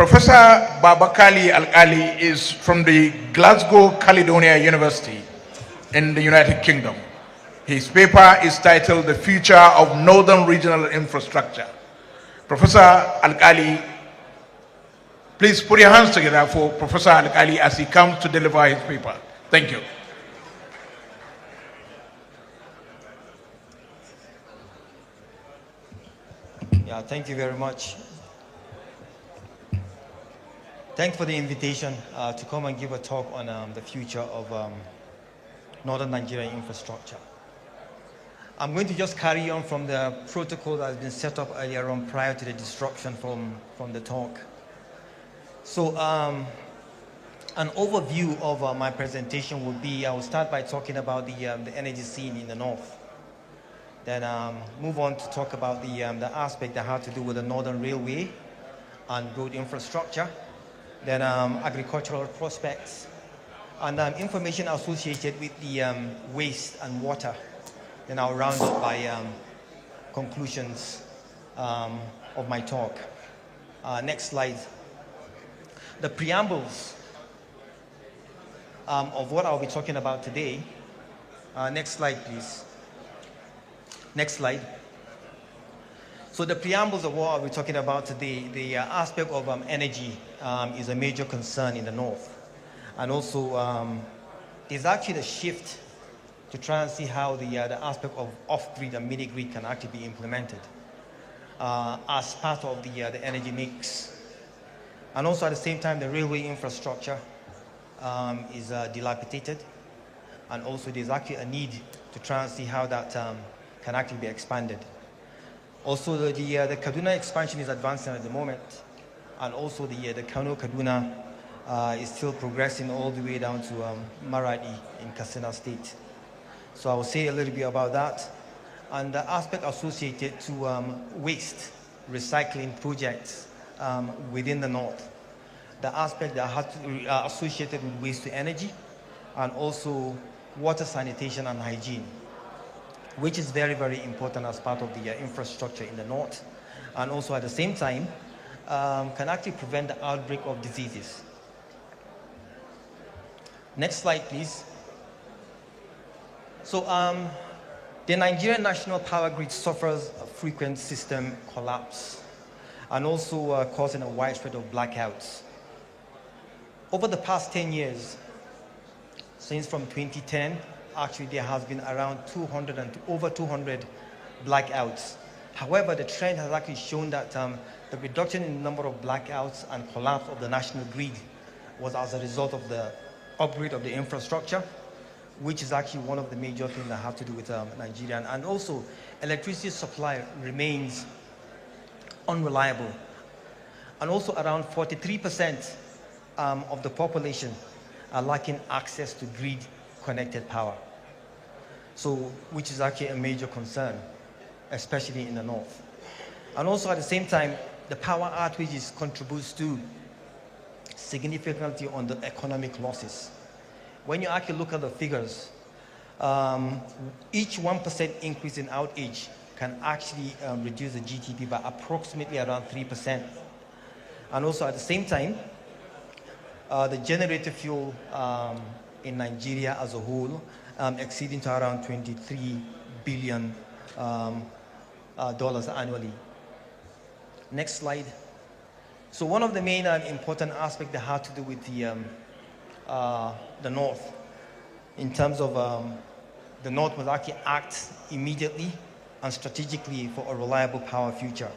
Professor Babakalli Alkali is from the Glasgow Caledonia University in the United Kingdom. His paper is titled The Future of Northern Regional Infrastructure. Professor Alkali, please put your hands together for Professor Alkali as he comes to deliver his paper. Thank you. Yeah, thank you very much. Thanks for the invitation to come and give a talk on the future of Northern Nigerian infrastructure. I'm going to just carry on from the protocol that has been set up earlier on prior to the disruption from the talk. So an overview of my presentation would be, I will start by talking about the energy scene in the north. Then move on to talk about the aspect that had to do with the Northern Railway and road infrastructure. Then agricultural prospects, and information associated with the waste and water. Then I'll round up by conclusions of my talk. Next slide. The preambles of what I'll be talking about today. Next slide, please. Next slide. So the preambles of what I'll be talking about today, the aspect of energy is a major concern in the north. And also there's actually a shift to try and see how the aspect of off-grid and mini-grid can actually be implemented as part of the energy mix. And also at the same time, the railway infrastructure is dilapidated. And also there's actually a need to try and see how that can actually be expanded. Also, the Kaduna expansion is advancing at the moment, and also the Kano-Kaduna is still progressing all the way down to Maradi in Katsina State. So I will say a little bit about that, and the aspect associated to waste recycling projects within the north, the aspect that has to be associated with waste to energy, and also water sanitation and hygiene, which is very, very important as part of the infrastructure in the north, and also at the same time can actually prevent the outbreak of diseases. Next slide, please. So the Nigerian national power grid suffers a frequent system collapse and also causing a widespread of blackouts. Over the past 10 years, since from 2010, actually there has been around over 200 blackouts. However, the trend has actually shown that the reduction in the number of blackouts and collapse of the national grid was as a result of the upgrade of the infrastructure, which is actually one of the major things that have to do with Nigeria. And also, electricity supply remains unreliable. And also around 43% of the population are lacking access to grid-connected power. So, which is actually a major concern, especially in the north. And also at the same time, the power outages contributes to significantly on the economic losses. When you actually look at the figures, each 1% increase in outage can actually reduce the GDP by approximately around 3%. And also at the same time, the generator fuel in Nigeria as a whole exceeding to around $23 billion annually. Next slide. So one of the main important aspects that had to do with the north, in terms of the north must actually act immediately and strategically for a reliable power future.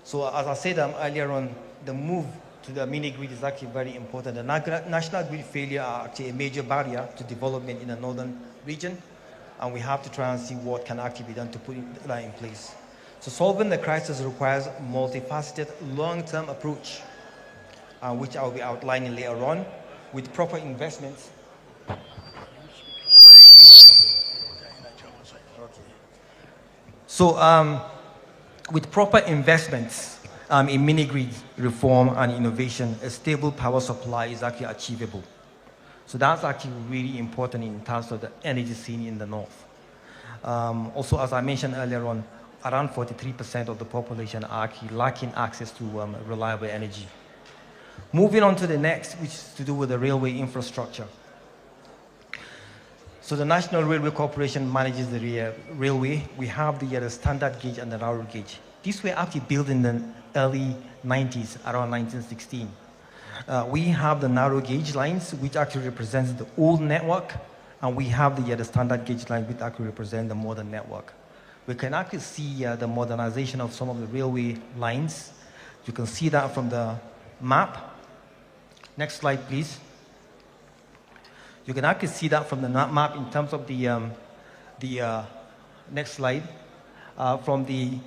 So as I said earlier on, the move to the mini grid is actually very important. The national grid failure are actually a major barrier to development in the northern region, and we have to try and see what can actually be done to put that in place. So solving the crisis requires a multifaceted, long-term approach, which I will be outlining later on, with proper investments. So with proper investments in mini-grid reform and innovation, a stable power supply is actually achievable. So that's actually really important in terms of the energy scene in the north. Also, as I mentioned earlier on, around 43% of the population are actually lacking access to reliable energy. Moving on to the next, which is to do with the railway infrastructure. So the National Railway Corporation manages the railway. We have the standard gauge and the narrow gauge. These were actually built in the early 90s, around 1916. We have the narrow gauge lines, which actually represents the old network, and we have the standard gauge line, which actually represent the modern network. We can actually see the modernization of some of the railway lines. You can see that from the map. Next slide, please. You can actually see that from the map in terms of the next slide. From the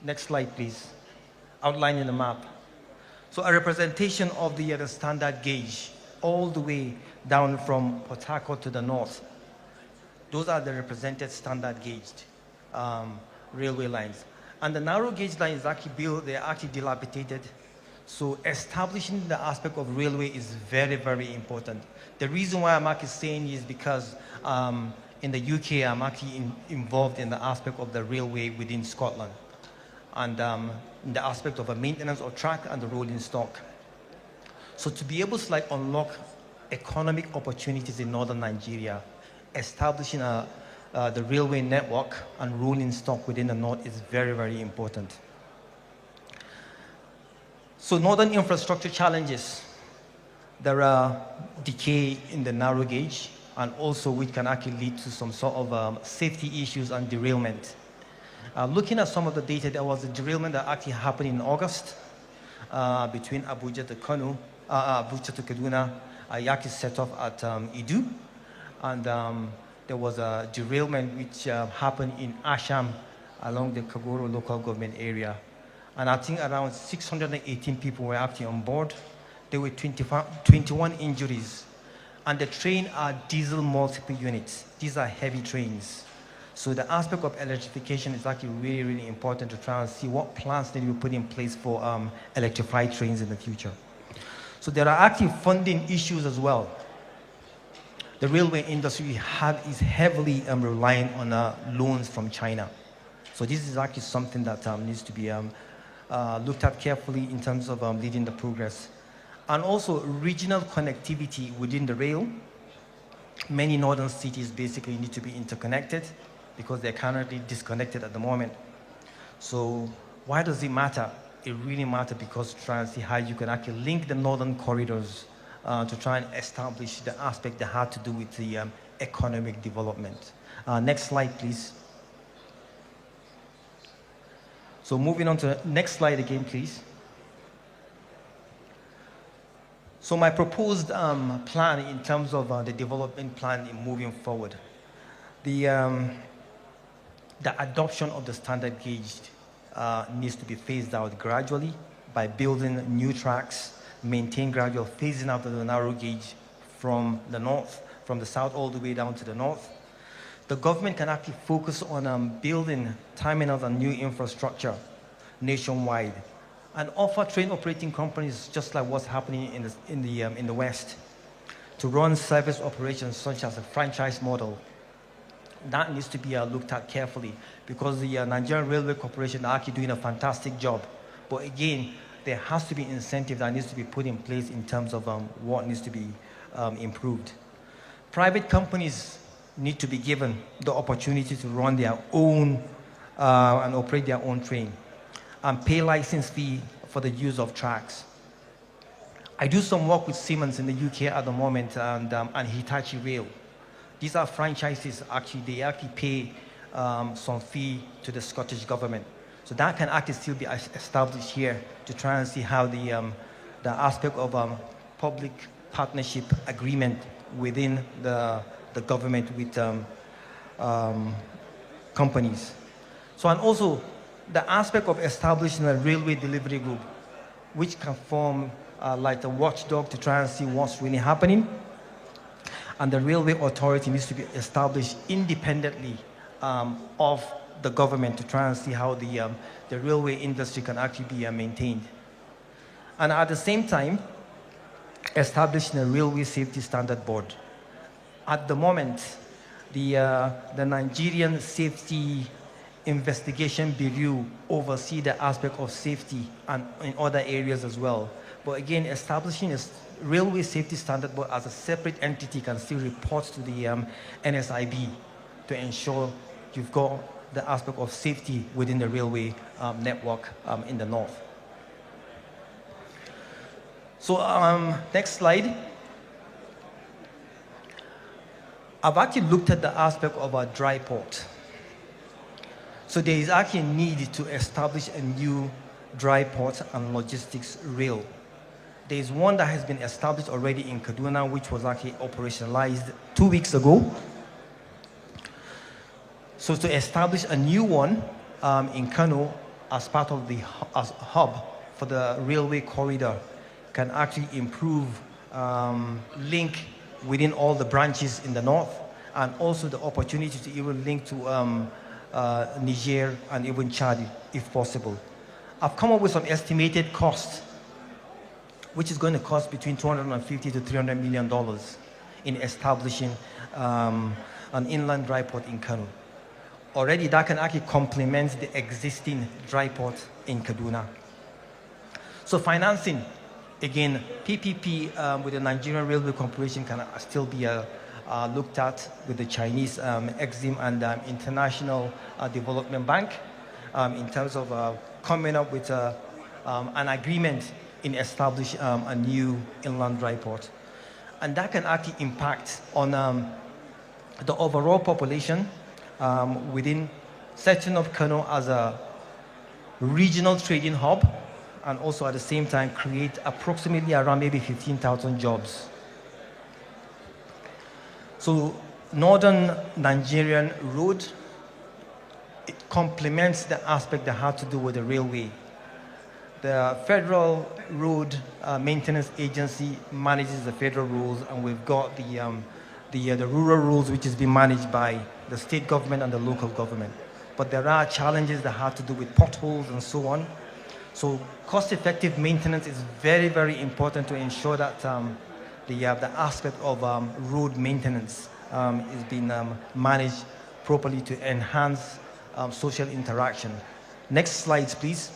next slide, please. Outlining the map. So a representation of the standard gauge all the way down from Port Harcourt to the north. Those are the represented standard gauged railway lines. And the narrow gauge line is actually built, they're actually dilapidated. So establishing the aspect of railway is very, very important. The reason why I'm actually saying is because in the UK, I'm actually involved in the aspect of the railway within Scotland. And in the aspect of a maintenance of track and the rolling stock. So to be able to unlock economic opportunities in northern Nigeria, establishing the railway network and rolling stock within the north is very, very important. So northern infrastructure challenges. There are decay in the narrow gauge, and also which can actually lead to some sort of safety issues and derailment. Looking at some of the data, there was a derailment that actually happened in August between Abuja to Kano, Abuja to Kaduna. I actually set off at Idu, and there was a derailment which happened in Asham along the Kagoro local government area. And I think around 618 people were actually on board. There were 21 injuries. And the train are diesel multiple units. These are heavy trains. So the aspect of electrification is actually really, really important to try and see what plans need to be put in place for electrified trains in the future. So there are actually funding issues as well. The railway industry is heavily relying on loans from China. So this is actually something that needs to be looked at carefully in terms of leading the progress. And also regional connectivity within the rail. Many northern cities basically need to be interconnected because they're currently disconnected at the moment. So why does it matter? It really matters because try and see how you can actually link the northern corridors to try and establish the aspect that had to do with the economic development. Next slide, please. So moving on to the next slide again, please. So my proposed plan in terms of the development plan in moving forward. The adoption of the standard gauge needs to be phased out gradually by building new tracks, maintain gradual phasing out of the narrow gauge from the north, from the south all the way down to the north. The government can actually focus on building terminals and new infrastructure nationwide and offer train operating companies, just like what's happening in the West, to run service operations such as a franchise model. That needs to be looked at carefully because the Nigerian Railway Corporation are actually doing a fantastic job. But again, there has to be incentive that needs to be put in place in terms of what needs to be improved. Private companies need to be given the opportunity to run their own and operate their own train and pay license fee for the use of tracks. I do some work with Siemens in the UK at the moment and Hitachi Rail. These are franchises, they actually pay some fee to the Scottish government. So that can actually still be established here to try and see how the aspect of public partnership agreement within the government with companies. So, and also the aspect of establishing a railway delivery group, which can form like a watchdog to try and see what's really happening. And the railway authority needs to be established independently of the government to try and see how the railway industry can actually be maintained. And at the same time, establishing a railway safety standard board. At the moment, the Nigerian Safety investigation bureau oversee the aspect of safety and in other areas as well. But again, establishing a railway safety standard board as a separate entity can still report to the NSIB to ensure you've got the aspect of safety within the railway network in the north. So next slide. I've actually looked at the aspect of a dry port. So there is actually a need to establish a new dry port and logistics rail. There is one that has been established already in Kaduna, which was actually operationalized 2 weeks ago. So to establish a new one in Kano as part of the hub for the railway corridor can actually improve link within all the branches in the north, and also the opportunity to even link to Niger and even Chad if possible. I've come up with some estimated costs, which is going to cost between $250 to $300 million in establishing an inland dry port in Kano. Already that can actually complement the existing dry port in Kaduna. So financing, again, PPP with the Nigerian Railway Corporation can still be looked at with the Chinese Exim and International Development Bank in terms of coming up with an agreement in establishing a new inland dry port. And that can actually impact on the overall population within setting up Kano as a regional trading hub, and also at the same time create approximately around maybe 15,000 jobs. So Northern Nigerian Road, it complements the aspect that had to do with the railway. The Federal Road Maintenance Agency manages the federal roads, and we've got the rural roads, which is being managed by the state government and the local government. But there are challenges that have to do with potholes and so on. So cost-effective maintenance is very, very important to ensure that the aspect of road maintenance is being managed properly to enhance social interaction. Next slides, please.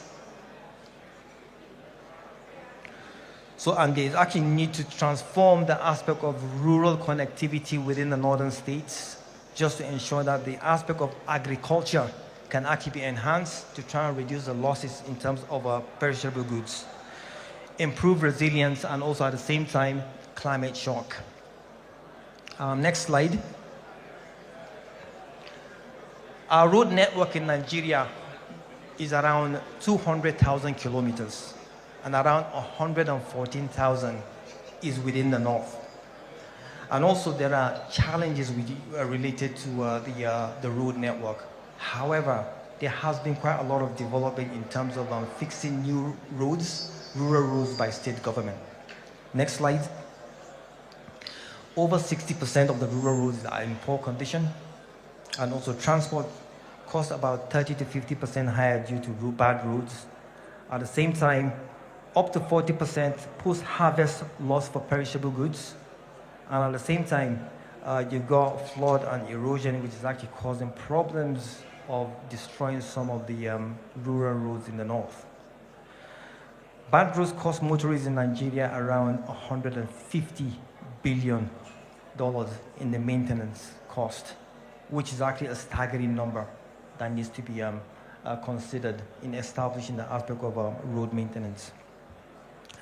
So, and there's actually need to transform the aspect of rural connectivity within the northern states, just to ensure that the aspect of agriculture can actually be enhanced to try and reduce the losses in terms of perishable goods, improve resilience, and also at the same time, climate shock. Next slide. Our road network in Nigeria is around 200,000 kilometers, and around 114,000 is within the north. And also there are challenges related to the road network. However, there has been quite a lot of development in terms of fixing new roads, rural roads by state government. Next slide. Over 60% of the rural roads are in poor condition, and also transport costs about 30 to 50% higher due to bad roads. At the same time, up to 40% post-harvest loss for perishable goods. And at the same time, you've got flood and erosion, which is actually causing problems of destroying some of the rural roads in the north. Bad roads cost motorists in Nigeria around $150 billion in the maintenance cost, which is actually a staggering number that needs to be considered in establishing the aspect of road maintenance.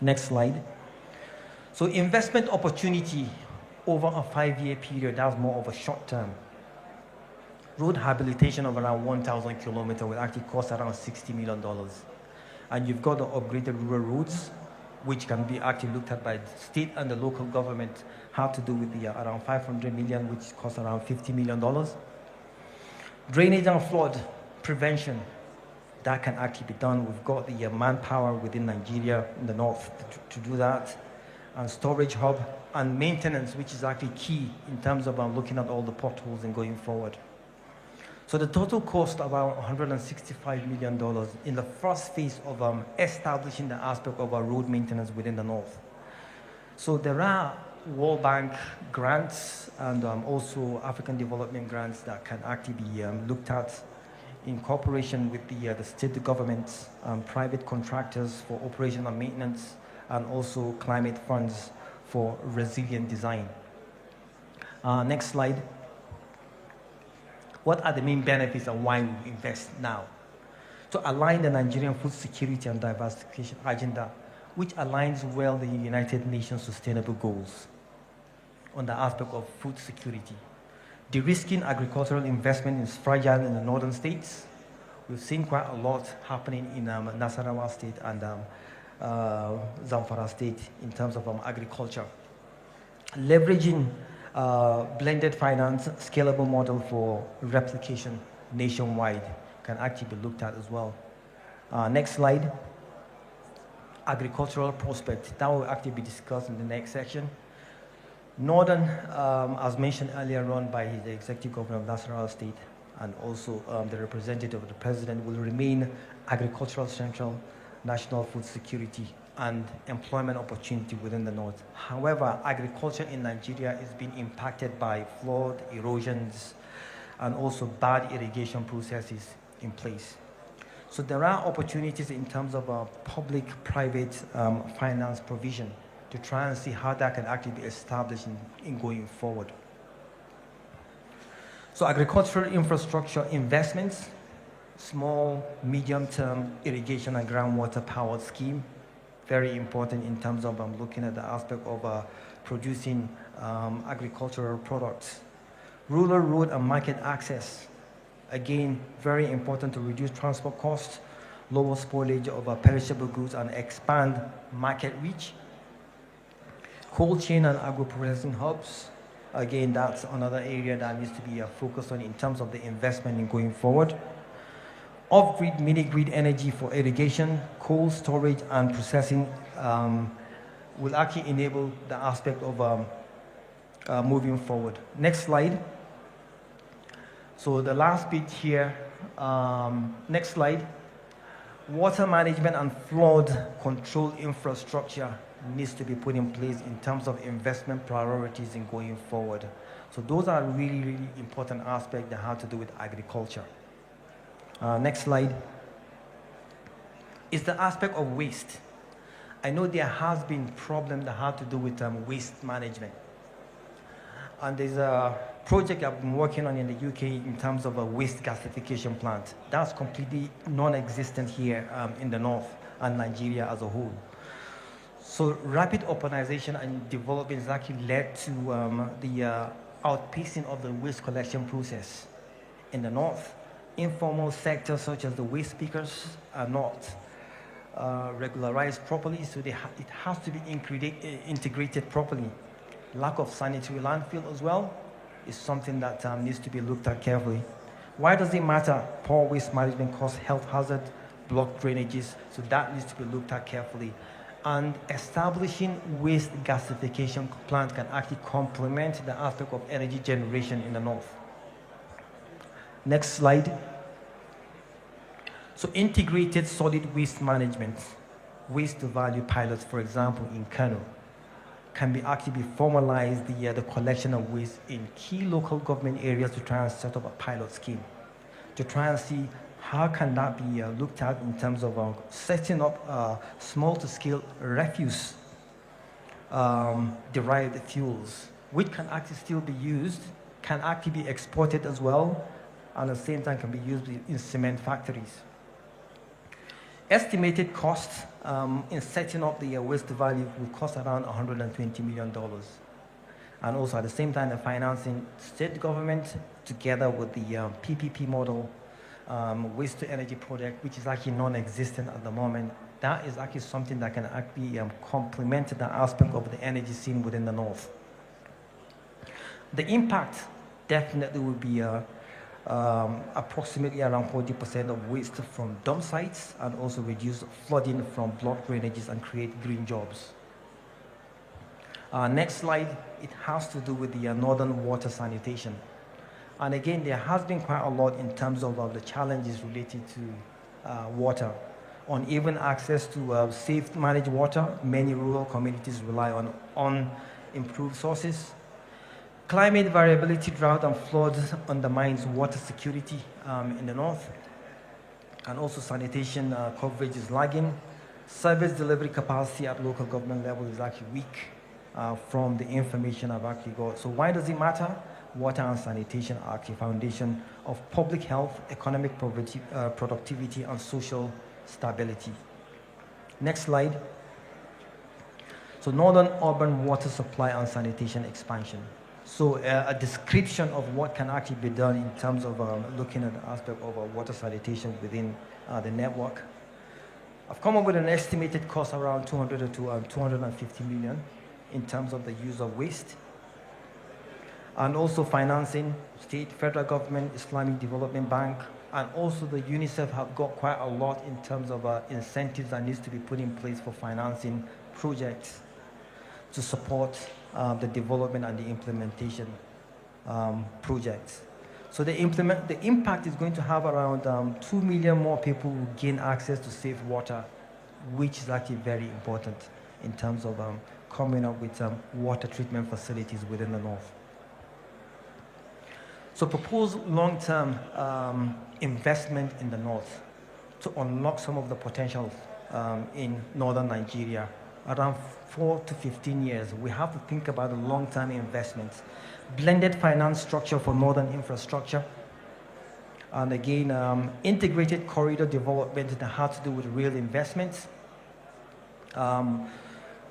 Next slide. So investment opportunity over a 5-year period, that's more of a short term. Road rehabilitation of around 1,000 kilometers will actually cost around $60 million. And you've got the upgraded rural roads, which can be actually looked at by the state and the local government, how to do with the around 500 million, which costs around $50 million. Drainage and flood prevention, that can actually be done. We've got the manpower within Nigeria in the north to do that. And storage hub and maintenance, which is actually key in terms of looking at all the potholes and going forward. So the total cost about $165 million in the first phase of establishing the aspect of our road maintenance within the north. So there are World Bank grants and also African development grants that can actually be looked at in cooperation with the state governments, private contractors for operation and maintenance, and also climate funds for resilient design. Next slide. What are the main benefits and why we invest now? To align the Nigerian food security and diversification agenda, which aligns well the United Nations Sustainable Goals on the aspect of food security. De-risking agricultural investment is fragile in the northern states. We've seen quite a lot happening in Nasarawa state and Zamfara state in terms of agriculture. Leveraging blended finance scalable model for replication nationwide can actually be looked at as well. Next slide. Agricultural prospect. That will actually be discussed in the next section. Northern, as mentioned earlier on by the Executive Governor of Nasarawa State and also the representative of the President, will remain agricultural central, national food security, and employment opportunity within the North. However, agriculture in Nigeria is being impacted by flood, erosions, and also bad irrigation processes in place. So there are opportunities in terms of public-private finance provision to try and see how that can actually be established in going forward. So agricultural infrastructure investments, small, medium-term irrigation and groundwater powered scheme, very important in terms of looking at the aspect of producing agricultural products. Rural road and market access, again, very important to reduce transport costs, lower spoilage of perishable goods, and expand market reach. Cold chain and agro-processing hubs, again, that's another area that needs to be focused on in terms of the investment in going forward. Off-grid, mini-grid energy for irrigation, cold storage, and processing will actually enable the aspect of moving forward. Next slide. So the last bit here, next slide. Water management and flood control infrastructure needs to be put in place in terms of investment priorities in going forward. So those are really, really important aspects that have to do with agriculture. Next slide. Is the aspect of waste. I know there has been problems that have to do with waste management. And there's a project I've been working on in the UK in terms of a waste gasification plant. That's completely non-existent here in the north and Nigeria as a whole. So rapid urbanization and development has actually led to the outpacing of the waste collection process in the north. Informal sectors such as the waste pickers are not regularized properly, so it has to be integrated properly. Lack of sanitary landfill as well is something that needs to be looked at carefully. Why does it matter? Poor waste management causes health hazard, blocked drainages, so that needs to be looked at carefully. And establishing waste gasification plant can actually complement the aspect of energy generation in the north. Next slide. So integrated solid waste management, waste to value pilots, for example, in Kano, can be actually formalized the collection of waste in key local government areas to try and set up a pilot scheme, to try and see how can that be looked at in terms of setting up small to scale refuse derived fuels, which can actually still be used, can actually be exported as well, and at the same time can be used in cement factories. Estimated costs in setting up the waste value will cost around $120 million. And also at the same time, the financing state government together with the PPP model, waste to energy project, which is actually non-existent at the moment. That is actually something that can actually complement the aspect of the energy scene within the north. The impact definitely will be approximately around 40% of waste from dump sites and also reduce flooding from blocked drainages and create green jobs. Next slide, it has to do with the northern water sanitation. And again, there has been quite a lot in terms of the challenges related to water. Uneven access to safe managed water, many rural communities rely on improved sources. Climate variability, drought, and floods undermines water security in the north. And also sanitation coverage is lagging. Service delivery capacity at local government level is actually weak from the information I've actually got. So why does it matter? Water and sanitation are actually foundation of public health, economic productivity, and social stability. Next slide. So northern urban water supply and sanitation expansion. So a description of what can actually be done in terms of looking at the aspect of water sanitation within the network. I've come up with an estimated cost around 200 to 250 million in terms of the use of waste. And also financing, state, federal government, Islamic Development Bank, and also the UNICEF have got quite a lot in terms of incentives that needs to be put in place for financing projects to support the development and the implementation projects. So the impact is going to have around 2 million more people who gain access to safe water, which is actually very important in terms of coming up with water treatment facilities within the north. So proposed long-term investment in the north to unlock some of the potential in northern Nigeria. Around 4 to 15 years, we have to think about the long-term investments. Blended finance structure for northern infrastructure. And again, integrated corridor development that had to do with real investments.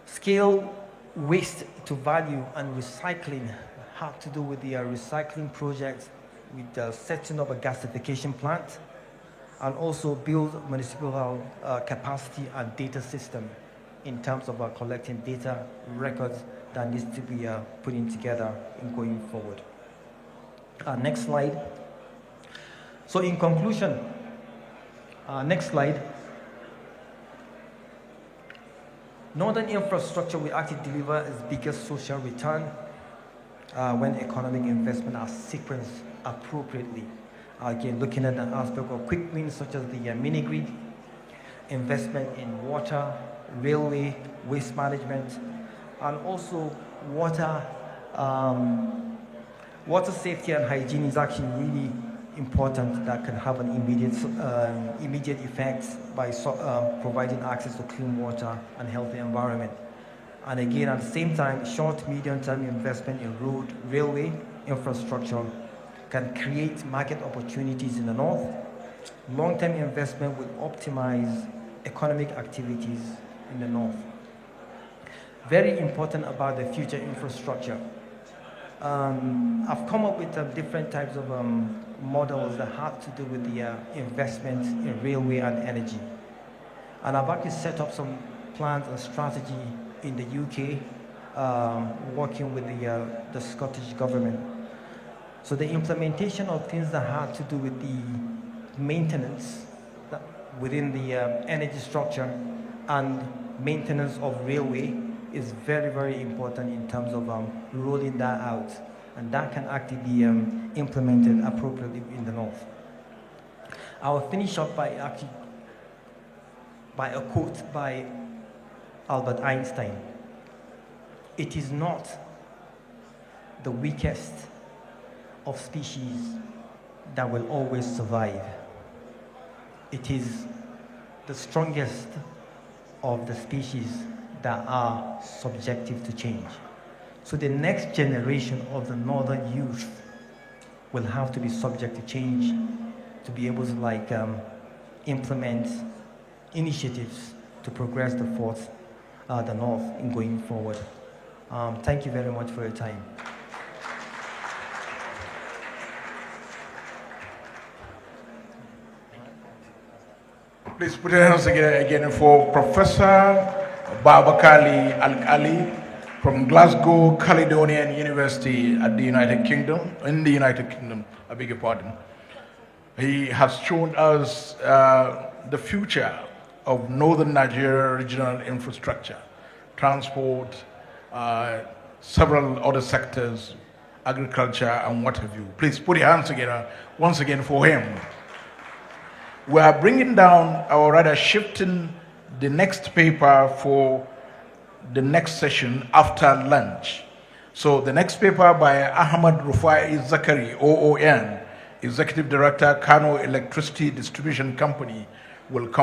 Scale waste to value and recycling had to do with the recycling projects, with setting up a gasification plant, and also build municipal capacity and data system in terms of collecting data records that needs to be put in together in going forward. Next slide. So in conclusion, next slide. Northern infrastructure will actually deliver its biggest social return when economic investment are sequenced appropriately. Again, looking at the aspect of quick wins such as the mini-grid, investment in water, railway, waste management, and also water safety and hygiene is actually really important, that can have an immediate effect by providing access to clean water and healthy environment. And again, at the same time, short, medium-term investment in road, railway infrastructure can create market opportunities in the north. Long-term investment will optimize economic activities in the north. Very important about the future infrastructure. I've come up with different types of models that have to do with the investment in railway and energy. And I've actually set up some plans and strategy in the UK, working with the Scottish government. So the implementation of things that have to do with the maintenance within the energy structure and maintenance of railway is very, very important in terms of rolling that out. And that can actually be implemented appropriately in the north. I will finish up by a quote by Albert Einstein. It is not the weakest of species that will always survive. It is the strongest of the species that are subjective to change. So the next generation of the northern youth will have to be subject to change to be able to implement initiatives to progress the north in going forward. Thank you very much for your time. Please put your hands together again for Professor Babakalli Alkali from Glasgow Caledonian University at the United Kingdom, I beg your pardon. He has shown us the future of northern Nigeria regional infrastructure, transport, several other sectors, agriculture and what have you. Please put your hands together once again for him. We are bringing down, or rather shifting the next paper for the next session after lunch. So the next paper by Ahmad Rufai Zakari, OON, Executive Director, Kano Electricity Distribution Company, will come